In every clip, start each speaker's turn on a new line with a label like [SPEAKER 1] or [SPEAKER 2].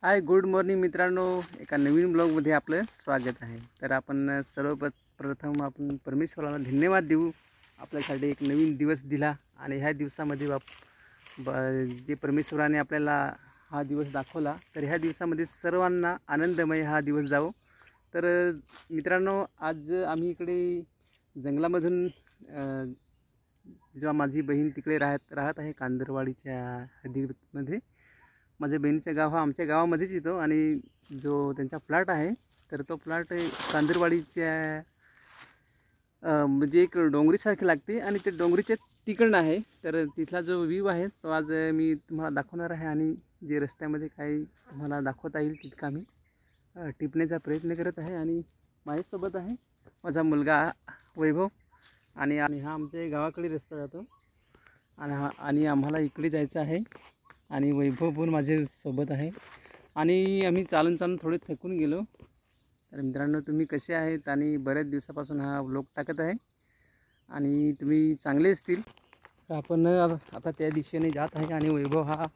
[SPEAKER 1] हाय, good morning मित्रांनो. एका नवीन ब्लॉगमध्ये आपलं स्वागत आहे. तर आपण सर्वप्रथम आपण परमेश्वराला धन्यवाद देऊ. आपल्यासाठी एक नवीन दिवस दिला आणि ह्या दिवसामध्ये जे परमेश्वराने आपल्याला हा दिवस दाखवला, तर ह्या दिवसामध्ये सर्वांना आनंदमय हा दिवस जावो. तर मित्रांनो, आज आम्ही इकडे जंगलामधून जेव्हा माझी बहीण तिकडे राहत आहे कांदरवाडीच्या हद्दीमध्ये. माझ्या बहिणीचं गाव हा आमच्या गावामध्येच येतो आणि जो त्यांचा प्लॉट आहे तर तो प्लॉट कांदरवाडीच्या म्हणजे एक डोंगरीसारखे लागते आणि ते डोंगरीच्या तिकडनं आहे. तर तिथला जो व्ह्यू आहे तो आज मी तुम्हाला दाखवणार आहे आणि जे रस्त्यामध्ये काही तुम्हाला दाखवता येईल तितका मी टिपण्याचा प्रयत्न करत आहे. आणि माझ्यासोबत आहे माझा मुलगा वैभव आणि हा आमच्या गावाकडे रस्ता जातो आणि आम्हाला इकडे जायचं आहे. आणि वैभव पण माझे सोबत आहे आणि आम्ही चालून थोडे थकून गेलो. तर मित्रांनो, तुम्ही कसे आहेत? आणि बऱ्याच दिवसापासून हा व्लॉग टाकत आहे आणि तुम्ही चांगले असतील. तर आपण आता त्या दिशेने जात आहे आणि वैभव हा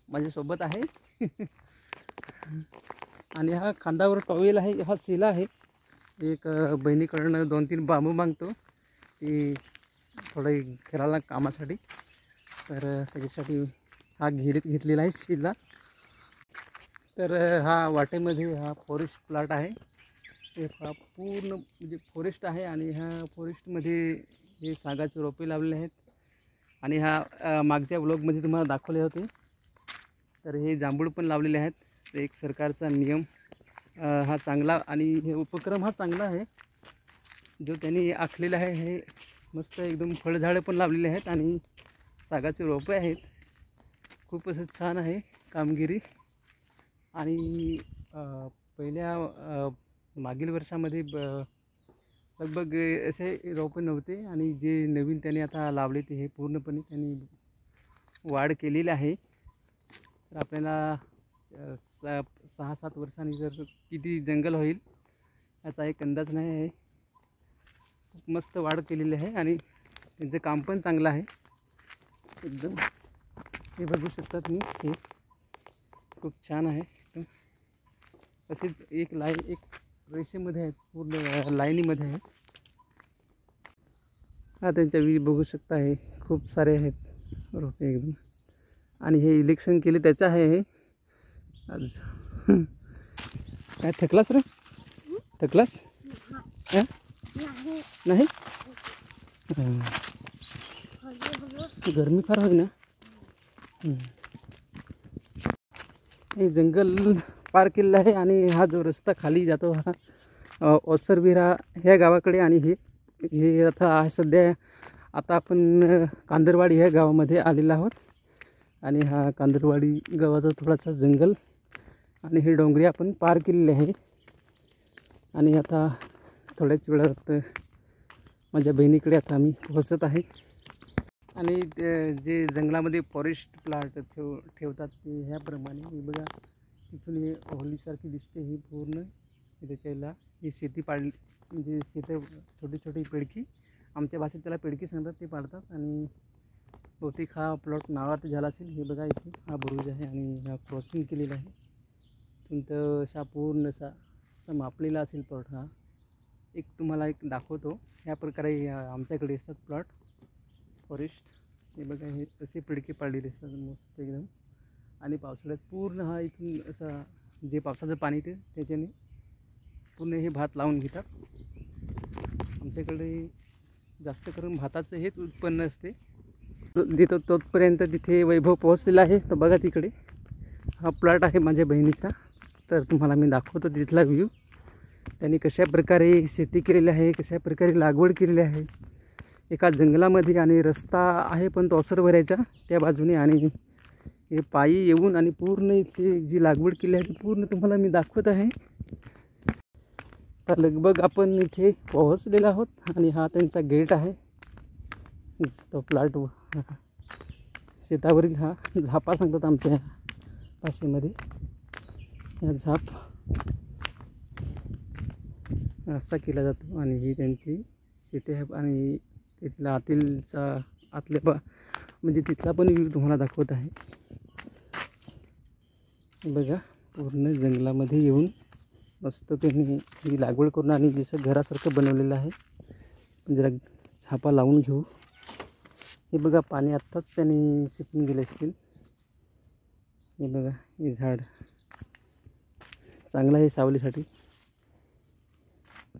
[SPEAKER 1] माझ्यासोबत आहे. आणि हा खांद्यावर टॉवेल आहे, हा सेला आहे. एक बहिणीकडनं 2-3 बांबू मागतो की थोडं घराला कामासाठी. तर त्याच्यासाठी हा घेतलेला आहे शिला. तर हा वाटेमध्ये हा फॉरेस्ट प्लॉट आहे. हा पूर्ण म्हणजे फॉरेस्ट आहे आणि ह्या फॉरेस्टमध्ये हे सागाचे रोपे लावलेले आहेत. आणि हा मागच्या ब्लॉगमध्ये तुम्हाला दाखवले होते. तर हे जांभूळ पण लावलेले आहेत. एक सरकारचा नियम हा चांगला आणि हे उपक्रम हा चांगला आहे जो त्यांनी आखलेला आहे. हे मस्त एकदम फळझाडं पण लावलेले आहेत आणि सागाचे रोपे आहेत. खूप असं छान आहे कामगिरी. आणि पहिल्या मागील वर्षामध्ये लगभग असे रोपे नव्हते आणि जे नवीन त्यांनी आता लावले ते हे पूर्णपणे त्यांनी वाढ केलेली आहे. तर आपल्याला 6-7 वर्षांनी जर किती जंगल होईल याचा एक अंदाज नाही आहे. खूप मस्त वाढ केलेली आहे आणि त्यांचं काम पण चांगलं आहे एकदम. हे बघू शकता तुम्ही, हे खूप छान आहे. असेच एक रेषेमध्ये आहेत, पूर्ण लाईनीमध्ये आहे. हा त्यांच्या बघू शकता, हे खूप सारे आहेत रोपे एकदम. आणि हे इलेक्शन केले त्याचं आहे हे आज. काय थकलास रे? थकलास नाही? गरमी फार होई ना. हे जंगल पार केलेलं आहे आणि हा जो रस्ता खाली जातो हा ओसरविरा ह्या गावाकडे. आणि हे आता सध्या आपण कांदरवाडी ह्या गावामध्ये आलेलो आहोत. आणि हा कांदरवाडी गावाचा थोडासा जंगल आणि हे डोंगरी आपण पार केलेले आहे. आणि आता थोड्याच वेळात माझ्या बहिणीकडे आता आम्ही पोहोचत आहे. आणि जे जंगलामध्ये फॉरेस्ट प्लॉट ठेवतात ते ह्याप्रमाणे बघा, तिथून हे होलीसारखी दिसते. ही पूर्ण त्याच्याला ही शेती पाडली म्हणजे शेतं छोटी छोटी पेडकी, आमच्या भाषेत त्याला पेडकी सांगतात, ते पाडतात. आणि बहुतेक हा प्लॉट नावात झाला असेल. हे बघा, इथे हा बुरुज आहे आणि हा क्रॉसिंग केलेला आहे. तुमचं अशा पूर्ण असा मापलेला असेल प्लॉट. हा एक तुम्हाला एक दाखवतो. ह्या प्रकारे आमच्याकडे असतात प्लॉट फॉरेस्ट. हे बघा, हे असे पिडके पाडलेले असतात मस्त एकदम. आणि पावसाळ्यात पूर्ण हा इथून असा जे पावसाचं पाणी ते त्याच्याने पूर्ण हे भात लावून घेतात. आमच्याकडे जास्त करून भाताचं हेच उत्पन्न असते. देतो तोपर्यंत तिथे वैभव पोहोचलेला आहे. तर बघा, तिकडे हा प्लॉट आहे माझ्या बहिणीचा. तर तुम्हाला मी दाखवतो तिथला व्ह्यू. त्यांनी कशा प्रकारे शेती केलेली आहे, कशा प्रकारे लागवड केलेली आहे एका जंगलामध्ये. आणि रस्ता आहे पण तो ओसरविऱ्याचा त्या बाजूने. आणि हे पायी येऊन आणि पूर्ण इथे जी लागवड केली आहे ती पूर्ण तुम्हाला मी दाखवत आहे. तर लगभग आपण इथे पोहोचलेलो आहोत. आणि हा त्यांचा गेट आहे. तो प्लॉट शेतावरील हा झापा सांगतात आमच्या भाषेमध्ये. हा झाप असा केला जातो आणि ही त्यांची शेती आहे. आणि तिथला आतल्या म्हणजे तिथला पण व्ह्यू तुम्हाला दाखवत आहे. बघा, पूर्ण जंगलामध्ये येऊन मस्त त्यांनी ही लागवड करून आणि जसं घरासारखं बनवलेलं आहे. जरा झापा लावून घेऊ. हे बघा पाणी आत्ताच त्यांनी शिपून गेले असतील. हे बघा हे झाड चांगलं आहे सावलीसाठी.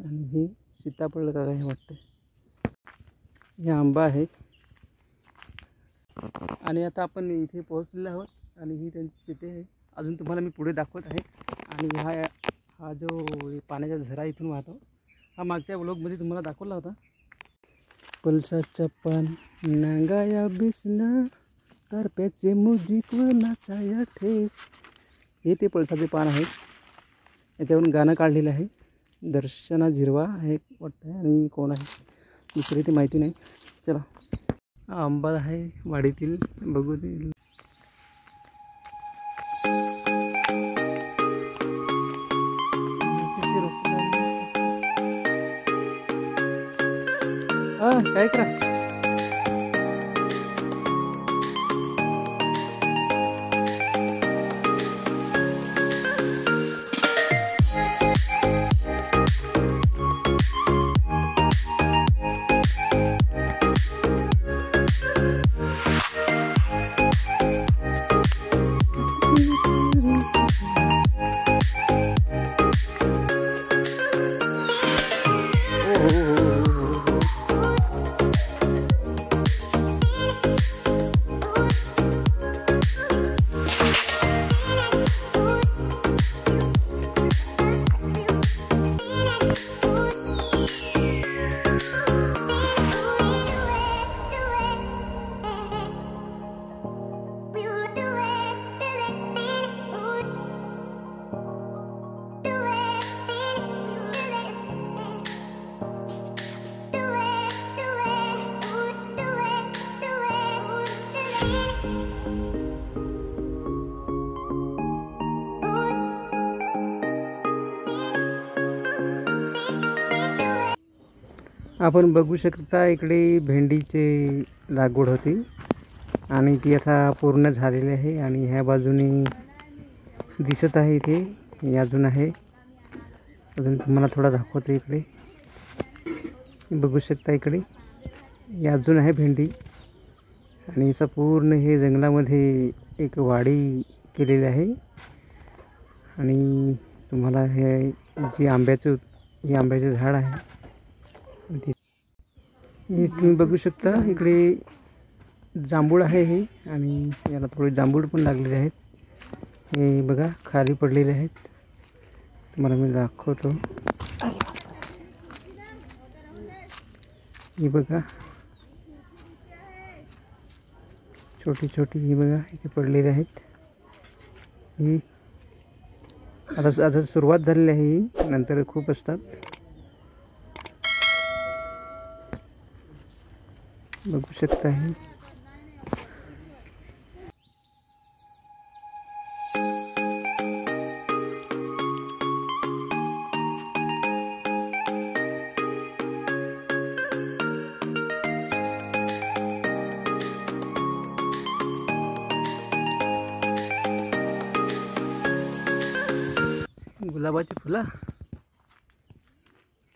[SPEAKER 1] आणि हे सीताफळ का काय वाटतं. हे आंबा आहे. आणि आता आपण इथे पोहोचलेलो आहोत आणि ही त्यांची शेती आहे. अजून तुम्हाला मी पुढे दाखवत आहे. आणि हा जो पाण्याचा झरा इथून वाहतो हा मागच्या व्लॉगमध्ये तुम्हाला दाखवला होता. पलसाच्या पान नांगाया बिसना तारप्याचे मुजिक व नाचाया ठेस. हे ते पळसाचे पान आहे. याच्यावरून गाणं काढलेलं आहे. दर्शना झिरवा आहे वाटतं आणि कोण आहे दुसरी ते माहिती नाही. चला हा आंबा आहे वाडीतील बघू दे. काय करा आपण बघू शकता इकडे भेंडीचे लागवड होती आणि ती आता पूर्ण झालेली आहे. आणि ह्या बाजूने दिसत आहे इथे हे अजून आहे. अजून तुम्हाला थोडा दाखवतो. इकडे बघू शकता इकडे हे अजून आहे भेंडी. आणि असं पूर्ण हे जंगलामध्ये एक वाडी केलेली आहे. आणि तुम्हाला हे जे आंब्याचे झाड आहे हे तुम्ही बघू शकता. इकडे जांभूळ आहे हे आणि याला थोडे जांभूळ पण लागलेले आहेत. हे बघा खाली पडलेले आहेत. तुम्हाला मी दाखवतो. हे बघा छोटी छोटी ही बघा इथे पडलेले आहेत. ही आता सुरुवात झालेली आहे. ही नंतर खूप असतात. बघू शकता हे गुलाबाची फुलं.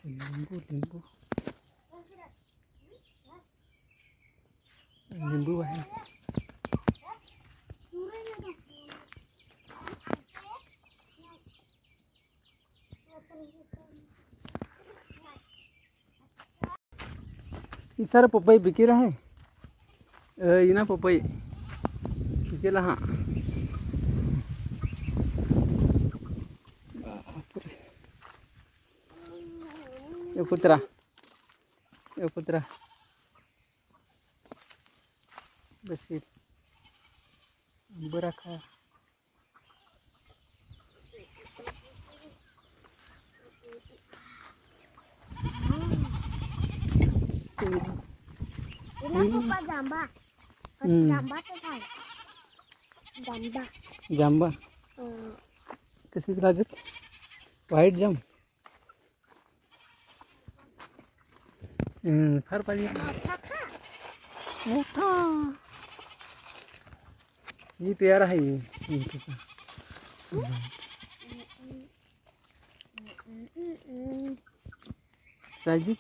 [SPEAKER 1] लिंबू लिंबू आहे. ही सारा पपई बिकेला आहे. इना पपई बिकेला. हाँ कुत्रा बसील बरा खा. जांबा कशी लागत. व्हाईट जाम फार पाहिजे. ही तयार आहे. साजिद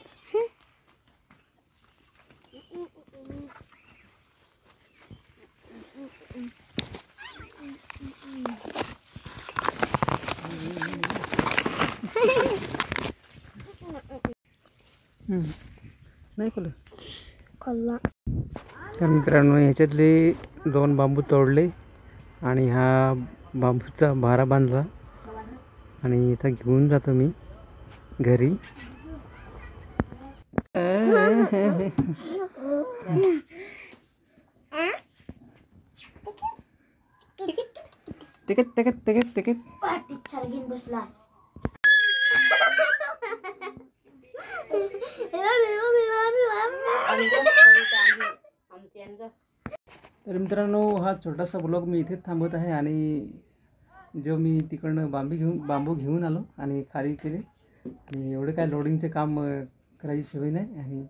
[SPEAKER 1] नाही खोल
[SPEAKER 2] खाल्ला.
[SPEAKER 1] तर मित्रांनो ह्याच्यातले 2 बांबू तोडले आणि हा बांबूचा भारा बांधला आणि इथं घेऊन जातो मी घरी. तिकीट तिकीट तिकीट तिकीट
[SPEAKER 2] पाठी छान घेऊन बसला.
[SPEAKER 1] तर मित्रांनो हा छोटासा ब्लॉग मी इथेच थांबवत आहे आणि जो मी तिकडनं बांबू घेऊन आलो आणि खाली केले आणि एवढे काय लोडिंगचे काम करायची सवय नाही. आणि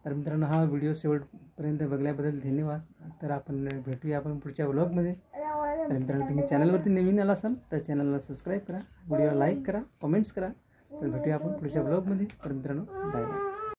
[SPEAKER 1] तर मित्रांनो हा व्हिडिओ शेवटपर्यंत बघल्याबद्दल धन्यवाद. तर आपण भेटूया आपण पुढच्या व्लॉगमध्ये. तर मित्रांनो तुम्ही चॅनलवरती नवीन आला असाल तर चॅनलला सबस्क्राईब करा, व्हिडिओला लाईक करा, कमेंट्स करा. तर भेटूया आपण पुढच्या व्लॉगमध्ये. तर मित्रांनो बाय बाय.